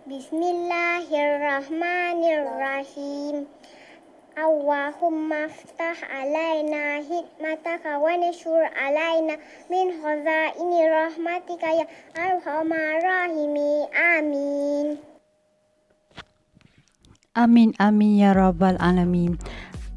Bismillahirrahmanirrahim. Allahumma ftah alaina hikmataka wa nashur alaina min khazaini rahmatika ya arhamar rahimi. Amin. Amin amin ya rabbal alamin.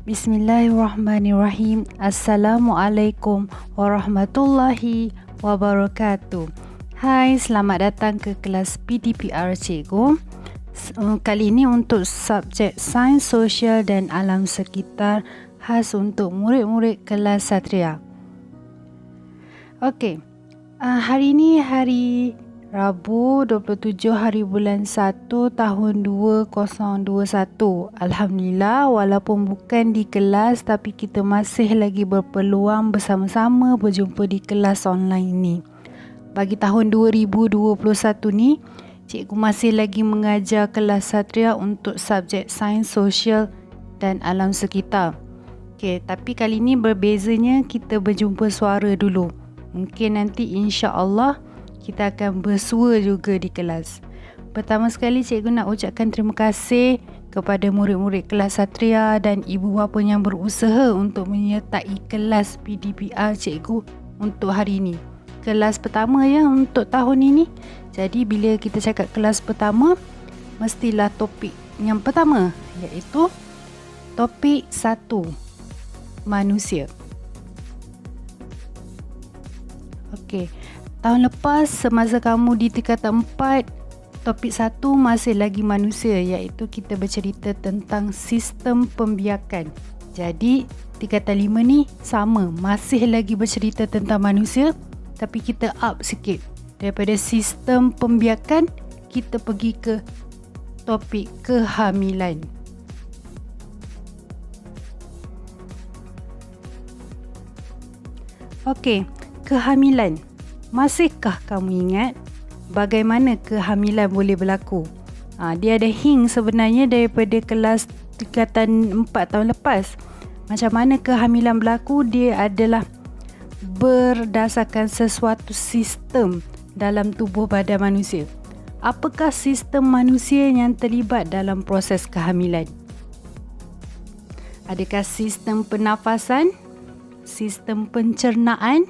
Bismillahirrahmanirrahim. Assalamualaikum warahmatullahi wabarakatuh. Hai, selamat datang ke kelas PDPR cikgu. Kali ini untuk subjek Sains Sosial dan Alam Sekitar, khas untuk murid-murid kelas Satria. Okey, hari ini hari Rabu 27 hari bulan 1 tahun 2021. Alhamdulillah, walaupun bukan di kelas tapi kita masih lagi berpeluang bersama-sama berjumpa di kelas online ini. Bagi tahun 2021 ni, cikgu masih lagi mengajar kelas Satria untuk subjek Sains Sosial dan Alam Sekitar. Okey, tapi kali ini berbezanya kita berjumpa suara dulu. Mungkin nanti insya-Allah kita akan bersua juga di kelas. Pertama sekali cikgu nak ucapkan terima kasih kepada murid-murid kelas Satria dan ibu bapa yang berusaha untuk menyertai kelas PDPR cikgu untuk hari ini. Kelas pertama ya untuk tahun ini. Jadi bila kita cakap kelas pertama, mestilah topik yang pertama, iaitu topik 1, manusia. Okey. Tahun lepas semasa kamu di tingkatan 4, topik 1 masih lagi manusia, iaitu kita bercerita tentang sistem pembiakan. Jadi tingkatan 5 ni sama, masih lagi bercerita tentang manusia, tapi kita up sikit. Daripada sistem pembiakan, kita pergi ke topik kehamilan. Okey, kehamilan. Masihkah kamu ingat bagaimana kehamilan boleh berlaku? Dia ada hint sebenarnya daripada kelas tingkatan 4 tahun lepas. Macam mana kehamilan berlaku? Dia adalah berdasarkan sesuatu sistem dalam tubuh badan manusia. Apakah sistem manusia yang terlibat dalam proses kehamilan? Adakah sistem pernafasan, sistem pencernaan,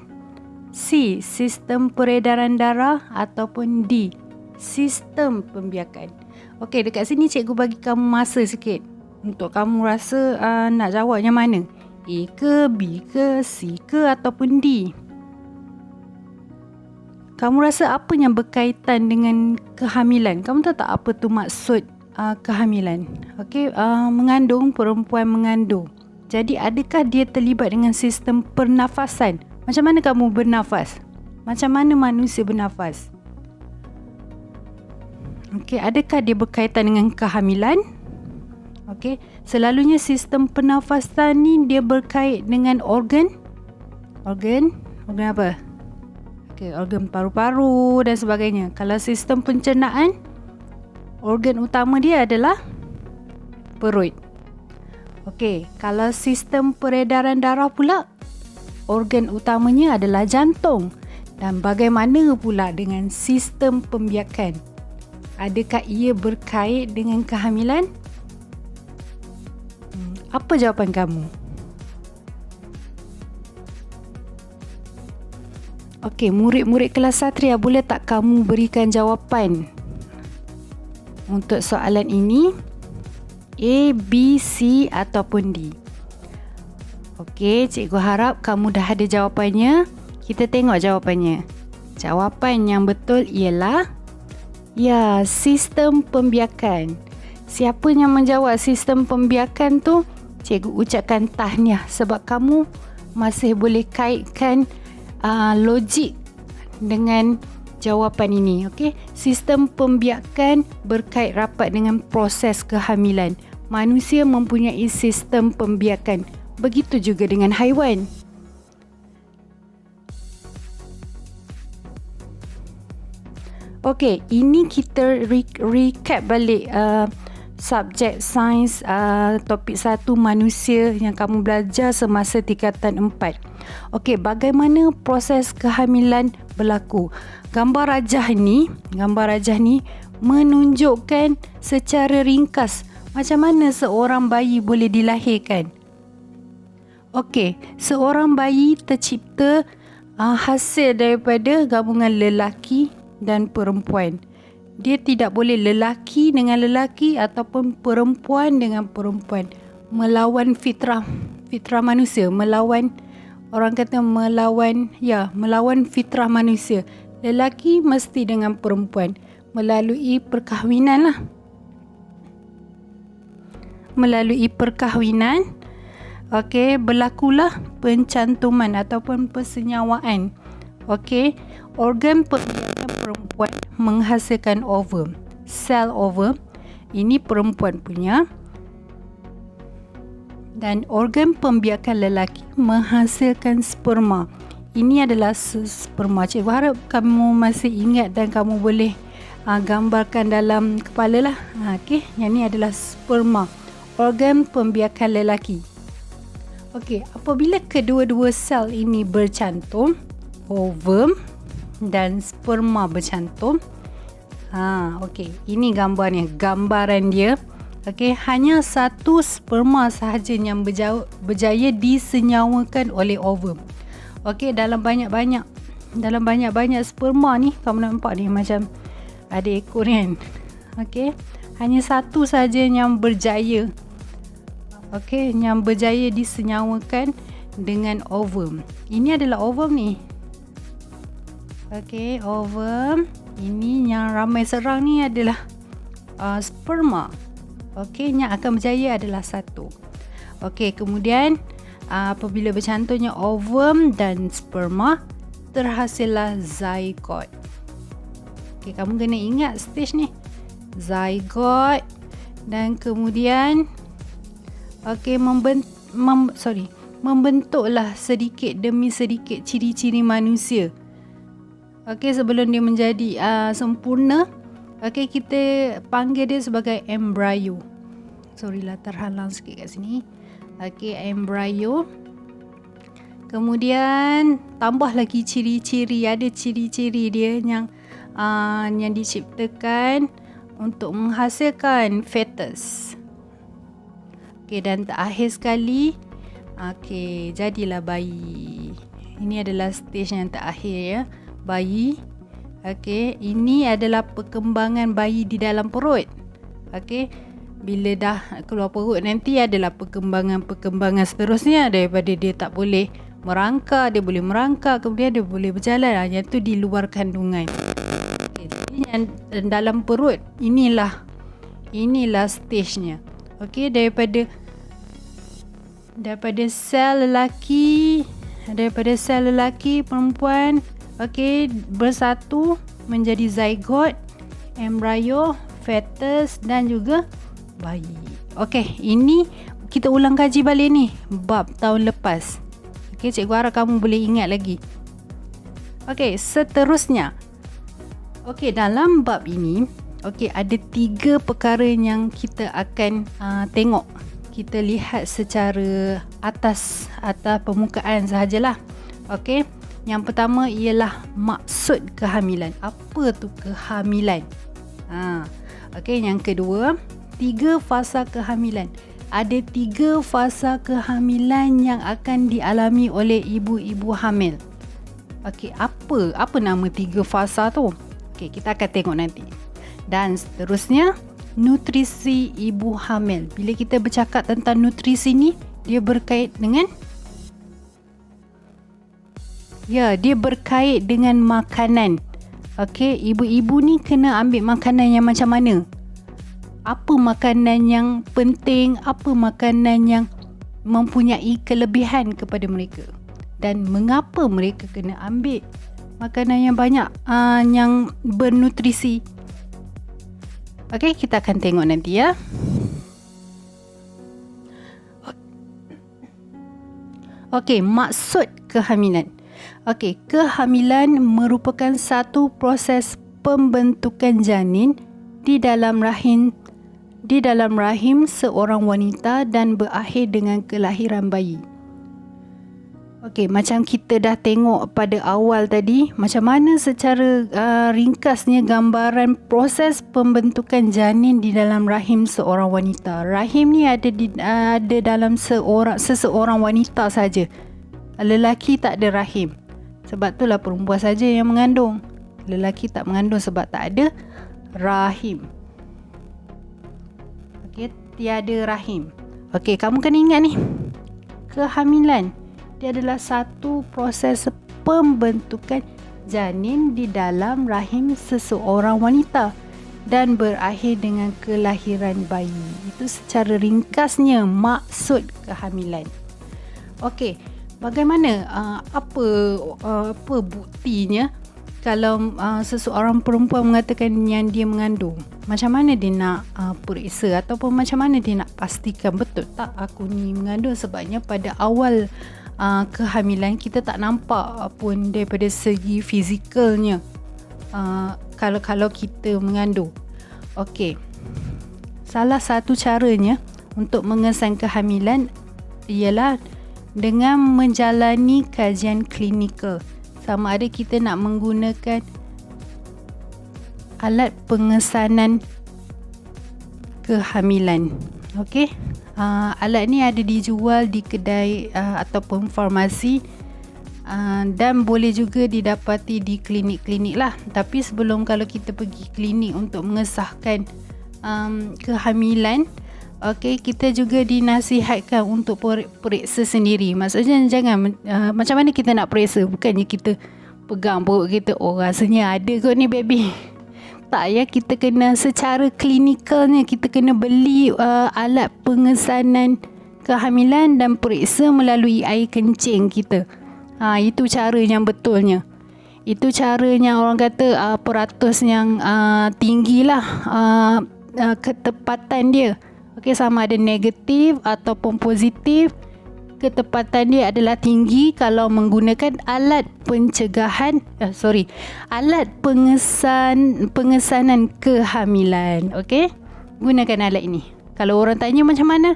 C, sistem peredaran darah, ataupun D, sistem pembiakan? Okey, dekat sini cikgu bagi kamu masa sikit untuk kamu rasa nak jawab yang mana, A ke, B ke, C ke, ataupun D. Kamu rasa apa yang berkaitan dengan kehamilan? Kamu tahu tak apa tu maksud kehamilan? Okey, mengandung, perempuan mengandung. Jadi adakah dia terlibat dengan sistem pernafasan? Macam mana kamu bernafas? Macam mana manusia bernafas? Okey, adakah dia berkaitan dengan kehamilan? Okey, selalunya sistem pernafasan ni dia berkait dengan organ apa? Okey, organ paru-paru dan sebagainya. Kalau sistem pencernaan, organ utama dia adalah perut. Okey, kalau sistem peredaran darah pula, organ utamanya adalah jantung. Dan bagaimana pula dengan sistem pembiakan? Adakah ia berkait dengan kehamilan? Apa jawapan kamu? Okey, murid-murid kelas Satria, boleh tak kamu berikan jawapan untuk soalan ini? A, B, C ataupun D? Okey, cikgu harap kamu dah ada jawapannya. Kita tengok jawapannya. Jawapan yang betul ialah ya, sistem pembiakan. Siapa yang menjawab sistem pembiakan tu, cikgu ucapkan tahniah sebab kamu masih boleh kaitkan logik dengan jawapan ini. Okey, sistem pembiakan berkait rapat dengan proses kehamilan. Manusia mempunyai sistem pembiakan. Begitu juga dengan haiwan. Okey, ini kita recap balik subjek sains topik 1 manusia yang kamu belajar semasa tingkatan 4. Okey, bagaimana proses kehamilan berlaku? Gambar rajah ni menunjukkan secara ringkas macam mana seorang bayi boleh dilahirkan. Okey, seorang bayi tercipta hasil daripada gabungan lelaki dan perempuan. Dia tidak boleh lelaki dengan lelaki ataupun perempuan dengan perempuan. Melawan fitrah manusia, melawan fitrah manusia. Lelaki mesti dengan perempuan melalui perkahwinan lah. Melalui perkahwinan, okey, berlakulah pencantuman ataupun persenyawaan. Okey, organ pembiakan perempuan menghasilkan ovum. Sel ovum ini perempuan punya. Dan organ pembiakan lelaki menghasilkan sperma. Ini adalah sperma. Cikgu harap kamu masih ingat dan kamu boleh gambarkan dalam kepala lah. Okey, yang ini adalah sperma, organ pembiakan lelaki. Okey, apabila kedua-dua sel ini bercantum, ovum dan sperma bercantum. Okey, ini gambaran dia. Okey, hanya satu sperma sahaja yang berjaya disenyawakan oleh ovum. Okey, dalam banyak-banyak sperma ni, kamu nampak ni macam ada ekor kan. Okey, hanya satu sahaja yang berjaya. Okey, yang berjaya disenyawakan dengan ovum. Ini adalah ovum ni. Okey, ovum. Ini yang ramai serang ni adalah sperma. Okey, yang akan berjaya adalah satu. Okey, kemudian apabila bercantumnya ovum dan sperma, terhasillah zygote. Okey, kamu kena ingat stage ni. Zygote. Dan kemudian membentuklah sedikit demi sedikit ciri-ciri manusia. Okey, sebelum dia menjadi sempurna, okey, kita panggil dia sebagai embryo. Terhalang sikit kat sini. Okey, embryo. Kemudian tambah lagi ciri-ciri. Ada ciri-ciri dia yang diciptakan untuk menghasilkan fetus. Okey, dan terakhir sekali, okey, jadilah bayi. Ini adalah stage yang terakhir ya, bayi. Okey, ini adalah perkembangan bayi di dalam perut. Okey, bila dah keluar perut nanti adalah perkembangan seterusnya, daripada dia tak boleh merangkak, dia boleh merangkak, kemudian dia boleh berjalan. Yang tu di luar kandungan. Okay, yang dalam perut inilah stage-nya. Okey, daripada sel lelaki perempuan, okey, bersatu menjadi zygote, embryo, fetus dan juga bayi. Okey, ini kita ulang kaji balik ni bab tahun lepas. Okey, cikgu harap kamu boleh ingat lagi. Okey, seterusnya. Okey, dalam bab ini, okey, ada 3 perkara yang kita akan tengok. Kita lihat secara atas permukaan sahajalah. Okey, yang pertama ialah maksud kehamilan. Apa tu kehamilan? Okey, yang kedua, 3 fasa kehamilan. Ada 3 fasa kehamilan yang akan dialami oleh ibu-ibu hamil. Okey, apa nama 3 fasa tu? Okey, kita akan tengok nanti. Dan seterusnya, nutrisi ibu hamil. Bila kita bercakap tentang nutrisi ni, dia berkait dengan makanan. Okey, ibu-ibu ni kena ambil makanan yang macam mana? Apa makanan yang penting, apa makanan yang mempunyai kelebihan kepada mereka, dan mengapa mereka kena ambil makanan yang banyak yang bernutrisi. Okey, kita akan tengok nanti ya. Okey, maksud kehamilan. Okey, kehamilan merupakan satu proses pembentukan janin di dalam rahim seorang wanita dan berakhir dengan kelahiran bayi. Okey, macam kita dah tengok pada awal tadi, macam mana secara ringkasnya gambaran proses pembentukan janin di dalam rahim seorang wanita. Rahim ni ada dalam seseorang wanita saja. Lelaki tak ada rahim. Sebab itulah perempuan saja yang mengandung. Lelaki tak mengandung sebab tak ada rahim. Okey, tiada rahim. Okey, kamu kena ingat ni. Kehamilan dia adalah satu proses pembentukan janin di dalam rahim seseorang wanita dan berakhir dengan kelahiran bayi. Itu secara ringkasnya maksud kehamilan. Okey, bagaimana apa buktinya kalau seseorang perempuan mengatakan yang dia mengandung? Macam mana dia nak periksa ataupun macam mana dia nak pastikan betul tak aku ni mengandung? Sebabnya pada awal kehamilan kita tak nampak pun daripada segi fizikalnya kalau kita mengandung. Okey, salah satu caranya untuk mengesan kehamilan ialah dengan menjalani kajian klinikal. Sama ada kita nak menggunakan alat pengesanan kehamilan. Okey, alat ni ada dijual di kedai ataupun farmasi dan boleh juga didapati di klinik-klinik lah. Tapi sebelum kalau kita pergi klinik untuk mengesahkan kehamilan, okey, kita juga dinasihatkan untuk periksa sendiri. Maksudnya jangan macam mana kita nak periksa, bukannya kita pegang perut kita, oh rasanya ada kot ni baby. Tak ya, kita kena secara klinikalnya kita kena beli alat pengesanan kehamilan dan periksa melalui air kencing kita. Itu cara yang betulnya. Itu caranya orang kata peratus yang tinggilah ketepatan dia. Okey, sama ada negatif ataupun positif. Ketepatan dia adalah tinggi kalau menggunakan alat alat pengesanan kehamilan. Okey, gunakan alat ini. Kalau orang tanya macam mana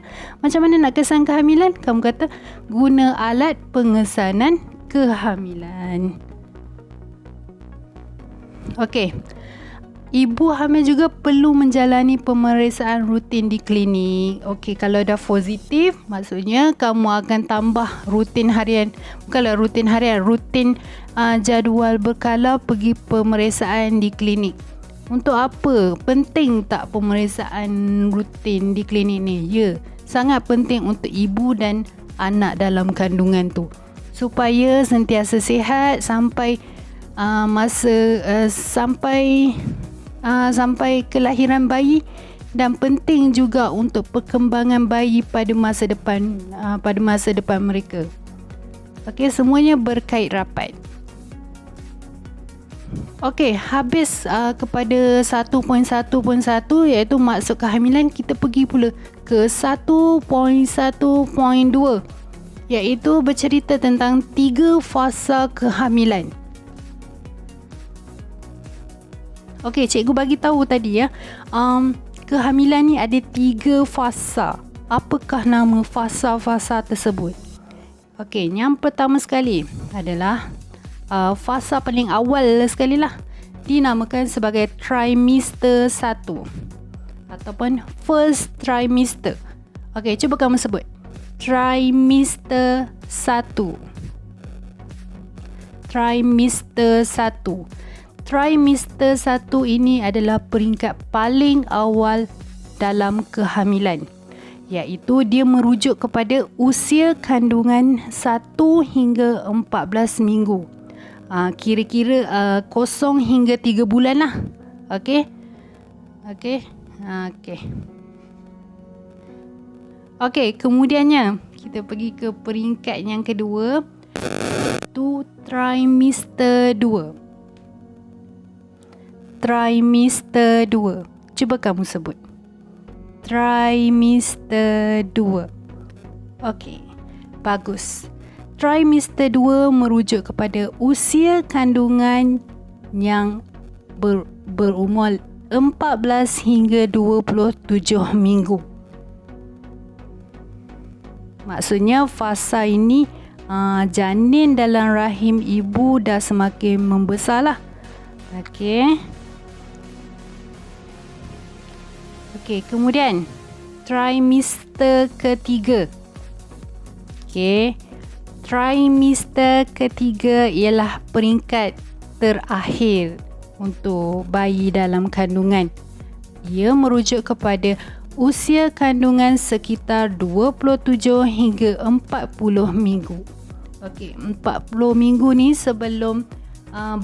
nak kesan kehamilan, kamu kata guna alat pengesanan kehamilan. Okey, ibu hamil juga perlu menjalani pemeriksaan rutin di klinik. Okey, kalau dah positif, maksudnya kamu akan tambah rutin harian. Bukanlah rutin harian, rutin jadual berkala pergi pemeriksaan di klinik. Untuk apa? Penting tak pemeriksaan rutin di klinik ni? Ya, sangat penting untuk ibu dan anak dalam kandungan tu, supaya sentiasa sihat sampai sampai kelahiran bayi, dan penting juga untuk perkembangan bayi pada masa depan mereka. Okey, semuanya berkait rapat. Okey, habis kepada 1.1.1 iaitu maksud kehamilan, kita pergi pula ke 1.1.2 iaitu bercerita tentang 3 fasa kehamilan. Okey, cikgu bagi tahu tadi ya. Kehamilan ni ada 3 fasa. Apakah nama fasa-fasa tersebut? Okey, yang pertama sekali adalah fasa paling awal sekali lah, dinamakan sebagai trimester 1 ataupun first trimester. Okey, cuba kamu sebut. Trimester 1. Trimester 1. Trimester 1 ini adalah peringkat paling awal dalam kehamilan, iaitu dia merujuk kepada usia kandungan 1 hingga 14 minggu. Kira-kira 0 hingga 3 bulan lah. Okey. Okey, kemudiannya kita pergi ke peringkat yang kedua, iaitu trimester 2. Trimester 2. Cuba kamu sebut. Trimester 2. Okey, bagus. Trimester 2 merujuk kepada usia kandungan yang berumur 14 hingga 27 minggu. Maksudnya fasa ini janin dalam rahim ibu dah semakin membesar lah. Okey. Okey, kemudian trimester ketiga. Okey. Trimester ketiga ialah peringkat terakhir untuk bayi dalam kandungan. Ia merujuk kepada usia kandungan sekitar 27 hingga 40 minggu. Okey, 40 minggu ni sebelum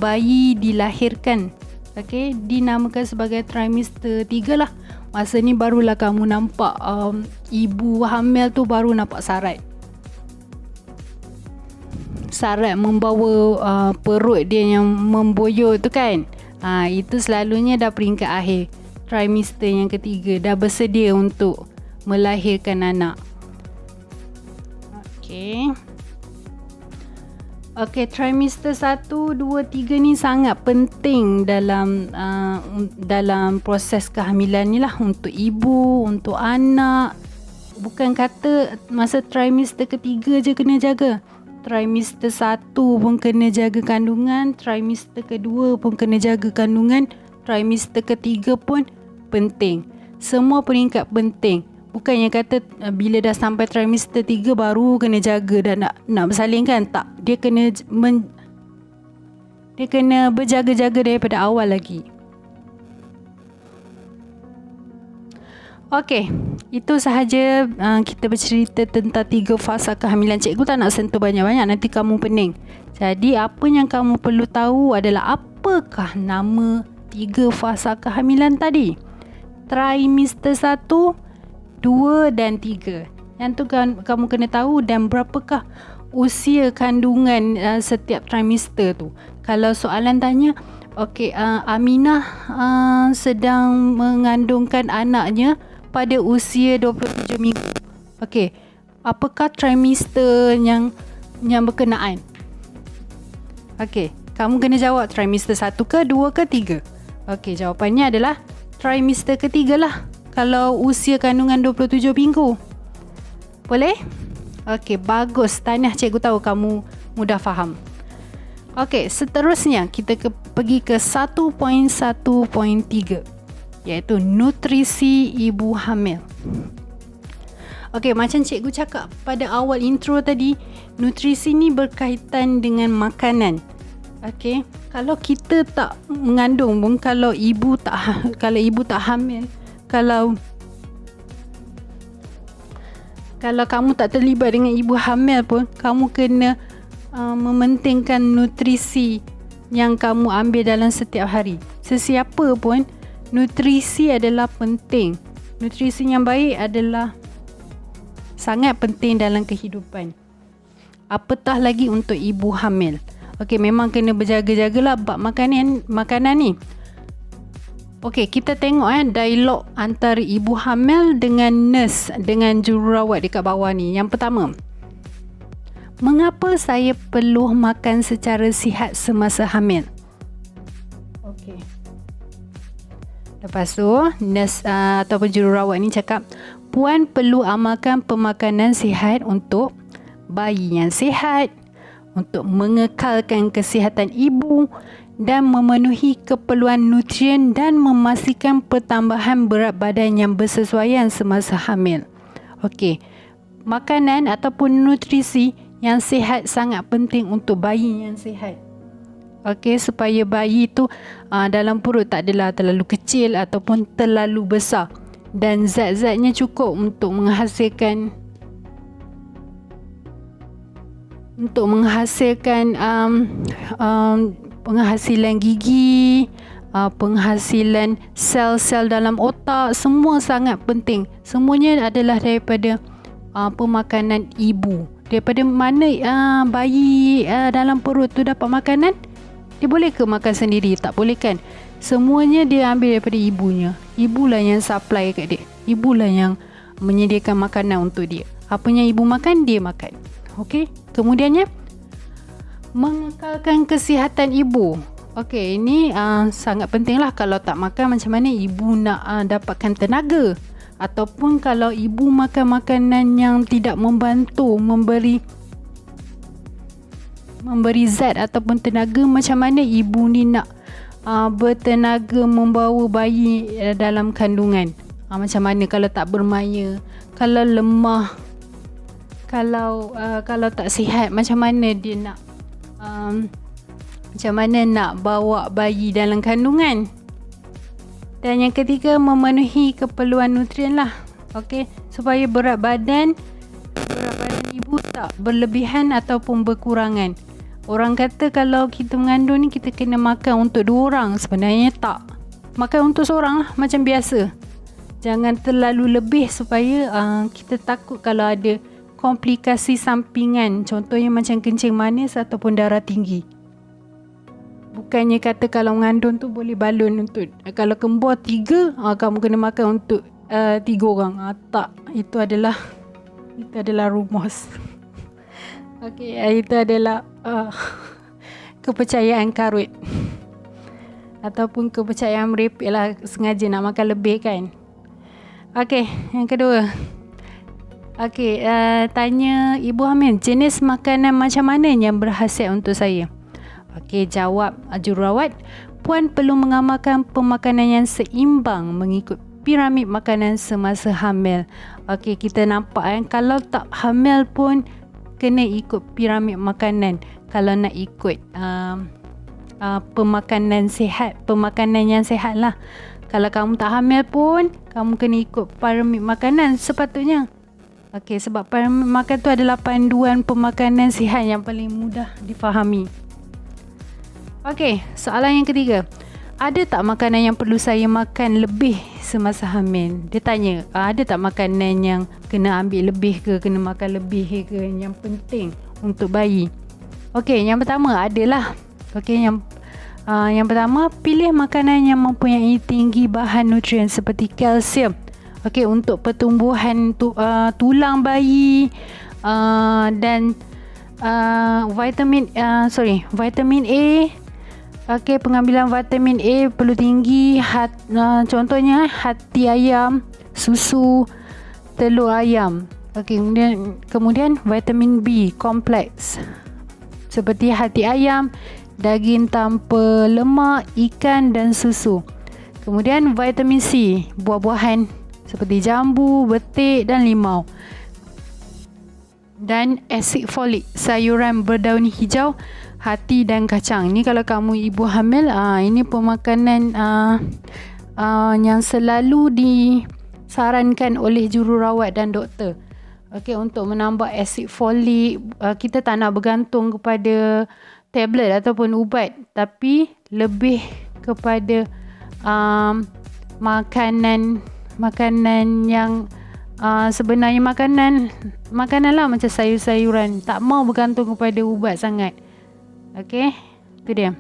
bayi dilahirkan. Okey, dinamakan sebagai trimester 3 lah. Masa ni barulah kamu nampak ibu hamil tu baru nampak sarat. Sarat membawa perut dia yang memboyot tu kan. Itu selalunya dah peringkat akhir. Trimester yang ketiga dah bersedia untuk melahirkan anak. Okey. Okey, trimester 1, 2, 3 ni sangat penting dalam proses kehamilan ni lah, untuk ibu, untuk anak. Bukan kata masa trimester ketiga je kena jaga. Trimester 1 pun kena jaga kandungan, trimester kedua pun kena jaga kandungan, trimester ketiga pun penting. Semua peringkat penting. Bukannya kata bila dah sampai trimester 3 baru kena jaga dan nak bersalin kan. Tak. Dia kena berjaga-jaga daripada awal lagi. Okey, itu sahaja kita bercerita tentang 3 fasa kehamilan. Cikgu tak nak sentuh banyak-banyak, nanti kamu pening. Jadi apa yang kamu perlu tahu adalah apakah nama 3 fasa kehamilan tadi. Trimester 1, 2 dan 3. Yang tu kamu kena tahu, dan berapakah usia kandungan setiap trimester tu. Kalau soalan tanya, okey, Aminah sedang mengandungkan anaknya pada usia 27 minggu. Okey, apakah trimester yang berkenaan? Okey, kamu kena jawab trimester 1 ke 2 ke 3. Okey, jawapannya adalah trimester ketiga lah, kalau usia kandungan 27 minggu. Boleh? Okey, bagus. Tahniah, cikgu tahu kamu mudah faham. Okey, seterusnya kita pergi ke 1.1.3, iaitu nutrisi ibu hamil. Okey, macam cikgu cakap pada awal intro tadi, nutrisi ni berkaitan dengan makanan. Okey, kalau kita tak mengandung pun, kalau ibu tak hamil, kalau kamu tak terlibat dengan ibu hamil pun, kamu kena mementingkan nutrisi yang kamu ambil dalam setiap hari. Sesiapa pun, nutrisi adalah penting. Nutrisi yang baik adalah sangat penting dalam kehidupan. Apatah lagi untuk ibu hamil. Okey, memang kena berjaga-jagalah bab makanan ni. Okey, kita tengok dialog antara ibu hamil dengan nurse, dengan jururawat dekat bawah ni. Yang pertama, mengapa saya perlu makan secara sihat semasa hamil? Okey. Lepas tu, nurse ataupun jururawat ni cakap, puan perlu amalkan pemakanan sihat untuk bayi yang sihat, untuk mengekalkan kesihatan ibu dan memenuhi keperluan nutrien dan memastikan pertambahan berat badan yang bersesuaian semasa hamil. Okey, makanan ataupun nutrisi yang sihat sangat penting untuk bayi yang sihat. Okey, supaya bayi tu dalam perut tak adalah terlalu kecil ataupun terlalu besar, dan zat-zatnya cukup untuk menghasilkan penghasilan gigi, penghasilan sel-sel dalam otak. Semua sangat penting. Semuanya adalah daripada pemakanan ibu. Daripada mana bayi dalam perut tu dapat makanan? Dia boleh ke makan sendiri? Tak boleh kan? Semuanya dia ambil daripada ibunya. Ibulah yang supply kat dia. Ibulah yang menyediakan makanan untuk dia. Apa yang ibu makan, dia makan. Okey, kemudiannya mengekalkan kesihatan ibu. Okey, ini sangat penting lah. Kalau tak makan, macam mana ibu nak dapatkan tenaga? Ataupun kalau ibu makan makanan yang tidak membantu memberi memberi zat ataupun tenaga, macam mana ibu ni nak bertenaga membawa bayi dalam kandungan. Macam mana kalau tak bermaya, kalau lemah, kalau tak sihat, macam mana dia nak macam mana nak bawa bayi dalam kandungan. Dan yang ketiga, memenuhi keperluan nutrien lah. Okey, supaya berat badan ibu tak berlebihan ataupun berkurangan. Orang kata kalau kita mengandung ni kita kena makan untuk 2 orang. Sebenarnya tak. Makan untuk seorang lah, macam biasa. Jangan terlalu lebih supaya kita takut kalau ada komplikasi sampingan. Contohnya macam kencing manis ataupun darah tinggi. Bukannya kata kalau mengandung tu boleh balon untuk kalau kembar 3, kamu kena makan untuk 3 orang. Tak, itu adalah rumus. Okey, itu adalah kepercayaan karut ataupun kepercayaan merepek lah, sengaja nak makan lebih kan. Okey, yang kedua. Okey, tanya ibu hamil, jenis makanan macam mana yang berkhasiat untuk saya? Okey, jawab jururawat, puan perlu mengamalkan pemakanan yang seimbang mengikut piramid makanan semasa hamil. Okey, kita nampak kalau tak hamil pun kena ikut piramid makanan. Kalau nak ikut pemakanan yang sihat lah. Kalau kamu tak hamil pun kamu kena ikut piramid makanan sepatutnya. Okey, sebab piramid makan tu adalah panduan pemakanan sihat yang paling mudah difahami. Okey, soalan yang ketiga. Ada tak makanan yang perlu saya makan lebih semasa hamil? Dia tanya, ada tak makanan yang kena ambil lebih ke, kena makan lebih ke, yang penting untuk bayi? Okey, yang pertama adalah, yang pertama, pilih makanan yang mempunyai tinggi bahan nutrien seperti kalsium. Okey, untuk pertumbuhan tulang bayi dan vitamin A. Okey, pengambilan vitamin A perlu tinggi. Contohnya hati ayam, susu, telur ayam. Okey, kemudian vitamin B kompleks seperti hati ayam, daging tanpa lemak, ikan dan susu. Kemudian vitamin C, buah-buahan seperti jambu, betik dan limau. Dan asid folik, sayuran berdaun hijau, hati dan kacang. Ni kalau kamu ibu hamil, ini pemakanan yang selalu disarankan oleh jururawat dan doktor. Okey, untuk menambah asid folik, kita tak nak bergantung kepada tablet ataupun ubat, tapi lebih kepada makanan yang sebenarnya makanan lah, macam sayur-sayuran. Tak mau bergantung kepada ubat sangat. Okey, itu dia.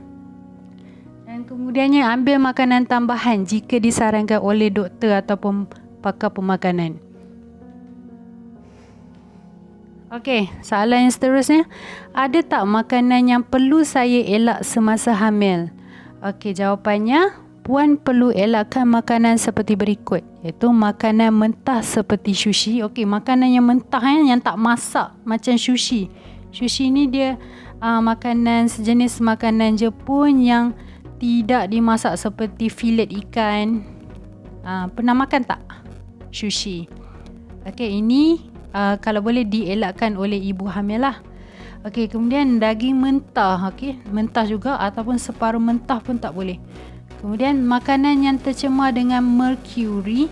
Dan kemudiannya, ambil makanan tambahan jika disarankan oleh doktor ataupun pakar pemakanan. Okey, soalan yang seterusnya. Ada tak makanan yang perlu saya elak semasa hamil? Okey, jawapannya, puan perlu elakkan makanan seperti berikut, iaitu makanan mentah seperti sushi. Okey, makanan yang mentah yang tak masak macam sushi. Sushi ni dia sejenis makanan Jepun yang tidak dimasak seperti filet ikan. Pernah makan tak sushi? Okey, ini kalau boleh dielakkan oleh ibu hamil lah. Okey, kemudian daging mentah. Okey, mentah juga ataupun separuh mentah pun tak boleh. Kemudian makanan yang tercemar dengan merkuri.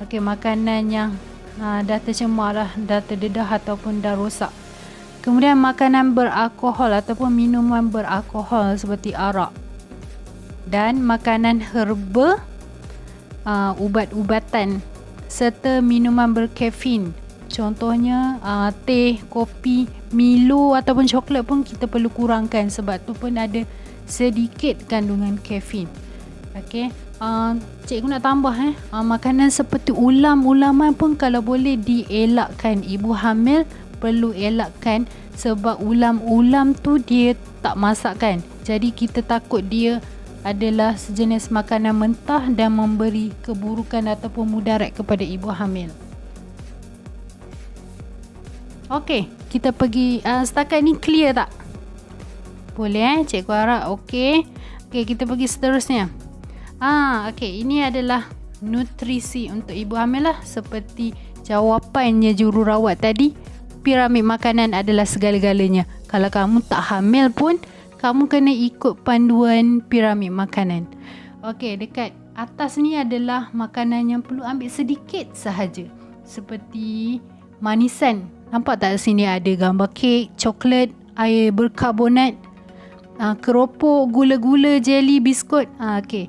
Okey, makanan yang dah tercemar lah, dah terdedah ataupun dah rosak. Kemudian makanan beralkohol ataupun minuman beralkohol seperti arak. Dan makanan herba, ubat-ubatan serta minuman berkafein. Contohnya teh, kopi, Milo ataupun coklat pun kita perlu kurangkan, sebab tu pun ada sedikit kandungan kafein. Okey, cikgu nak tambah makanan seperti ulam-ulaman pun kalau boleh dielakkan. Ibu hamil perlu elakkan, sebab ulam-ulam tu dia tak masak kan. Jadi kita takut dia adalah sejenis makanan mentah dan memberi keburukan ataupun mudarat kepada ibu hamil. Okey, kita pergi setakat ni clear tak? Boleh cikgu harap okey. Okey, kita pergi seterusnya. Okey, ini adalah nutrisi untuk ibu hamil lah. Seperti jawapannya jururawat tadi, piramid makanan adalah segala-galanya. Kalau kamu tak hamil pun, kamu kena ikut panduan piramid makanan. Okey, dekat atas ni adalah makanan yang perlu ambil sedikit sahaja. Seperti manisan. Nampak tak sini ada gambar kek, coklat, air berkarbonat, keropok, gula-gula, jeli, biskut. Okey.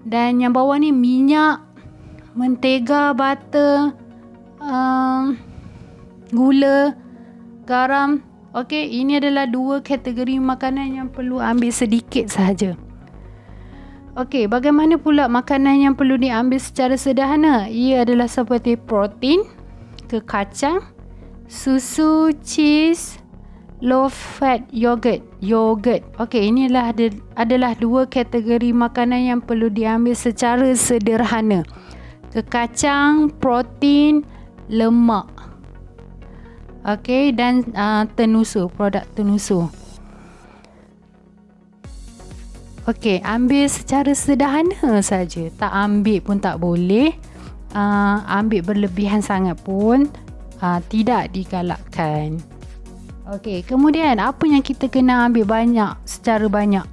Dan yang bawah ni minyak, mentega, butter, gula, garam. Okey, ini adalah 2 kategori makanan yang perlu ambil sedikit sahaja. Okey, bagaimana pula makanan yang perlu diambil secara sederhana? Ia adalah seperti protein, kacang, susu, cheese, low fat yogurt. Okey, inilah adalah 2 kategori makanan yang perlu diambil secara sederhana. Kacang, protein, lemak. Okey, dan tenusu, produk tenusu. Okey, ambil secara sederhana saja. Tak ambil pun tak boleh. Ambil berlebihan sangat pun tidak digalakkan. Okey, kemudian apa yang kita kena ambil banyak, secara banyak?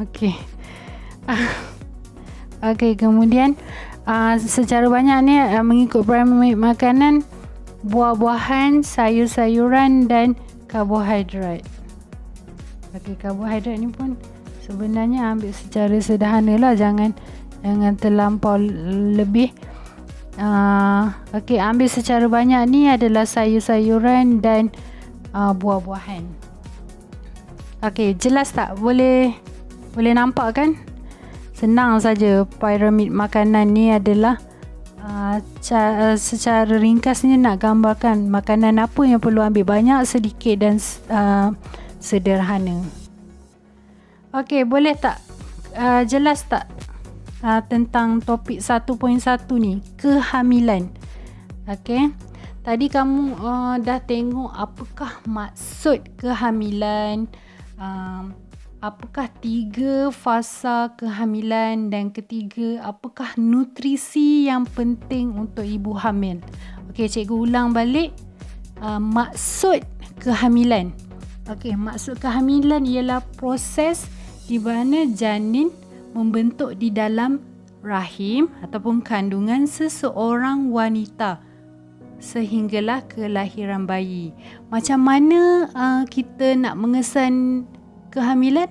Okey. Okey, kemudian secara banyak ni mengikut piramid makanan, buah-buahan, sayur-sayuran dan karbohidrat. Okey, karbohidrat ni pun sebenarnya ambil secara sederhana lah, jangan terlampau lebih. Okey, ambil secara banyak ni adalah sayur-sayuran dan buah-buahan. Okey, jelas tak? Boleh nampak kan? Senang saja. Piramid makanan ni adalah secara ringkasnya nak gambarkan makanan apa yang perlu ambil banyak, sedikit dan sederhana. Okey, boleh tak jelas tak tentang topik 1.1 ni, kehamilan. Okey, tadi kamu dah tengok apakah maksud kehamilan, apakah 3 fasa kehamilan, dan ketiga, apakah nutrisi yang penting untuk ibu hamil. Okey, cikgu ulang balik maksud kehamilan. Okey, maksud kehamilan ialah proses di mana janin membentuk di dalam rahim ataupun kandungan seseorang wanita sehinggalah kelahiran bayi. Macam mana kita nak mengesan kehamilan?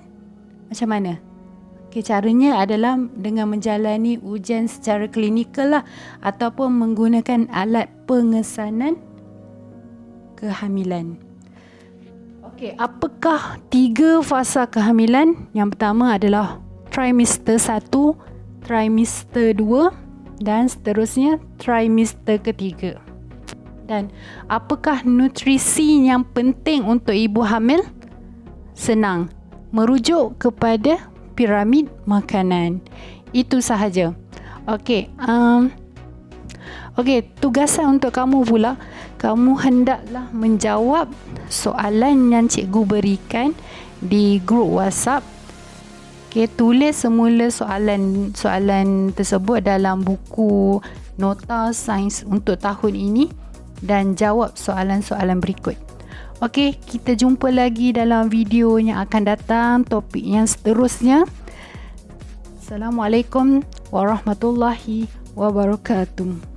Macam mana? Okay, caranya adalah dengan menjalani ujian secara klinikal lah, ataupun menggunakan alat pengesanan kehamilan. Okey, apakah 3 fasa kehamilan? Yang pertama adalah trimester 1, trimester 2 dan seterusnya trimester ketiga. Dan apakah nutrisi yang penting untuk ibu hamil? Senang, merujuk kepada piramid makanan. Itu sahaja. Okey, tugasan untuk kamu pula, kamu hendaklah menjawab soalan yang cikgu berikan di grup WhatsApp. Okey, tulis semula soalan tersebut dalam buku nota sains untuk tahun ini dan jawab soalan-soalan berikut. Okey, kita jumpa lagi dalam video yang akan datang, topik yang seterusnya. Assalamualaikum warahmatullahi wabarakatuh.